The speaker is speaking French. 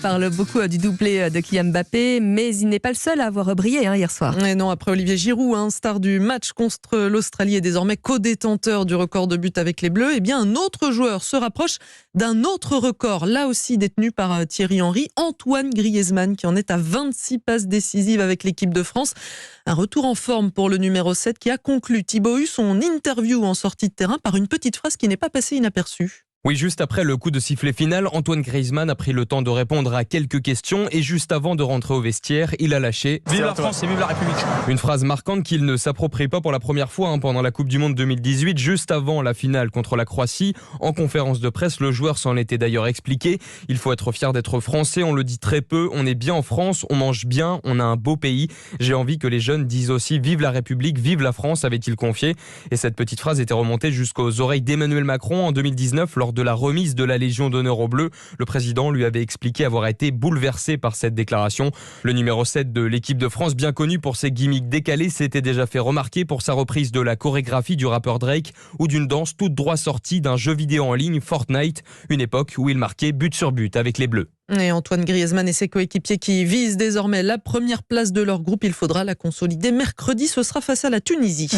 parle beaucoup du doublé de Kylian Mbappé, mais il n'est pas le seul à avoir brillé hier soir. Et non, après Olivier Giroud, star du match contre l'Australie et désormais co-détenteur du record de buts avec les Bleus, eh bien un autre joueur se rapproche d'un autre record, là aussi détenu par Thierry Henry, Antoine Griezmann, qui en est à 26 passes décisives avec l'équipe de France. Un retour en forme pour le numéro 7 qui a conclu, Thibaut Hue, son interview en sortie de terrain par une petite phrase qui n'est pas passée inaperçue. Oui, juste après le coup de sifflet final, Antoine Griezmann a pris le temps de répondre à quelques questions et juste avant de rentrer au vestiaire, il a lâché « Vive la France et vive la République ». Une phrase marquante qu'il ne s'approprie pas pour la première fois pendant la Coupe du Monde 2018, juste avant la finale contre la Croatie. En conférence de presse, le joueur s'en était d'ailleurs expliqué. Il faut être fier d'être français, on le dit très peu, on est bien en France, on mange bien, on a un beau pays. J'ai envie que les jeunes disent aussi « Vive la République, vive la France », avait-il confié. Et cette petite phrase était remontée jusqu'aux oreilles d'Emmanuel Macron en 2019 lors de la remise de la Légion d'honneur aux Bleus. Le président lui avait expliqué avoir été bouleversé par cette déclaration. Le numéro 7 de l'équipe de France, bien connu pour ses gimmicks décalés, s'était déjà fait remarquer pour sa reprise de la chorégraphie du rappeur Drake ou d'une danse toute droit sortie d'un jeu vidéo en ligne, Fortnite, une époque où il marquait but sur but avec les Bleus. Et Antoine Griezmann et ses coéquipiers qui visent désormais la première place de leur groupe, il faudra la consolider mercredi, ce sera face à la Tunisie.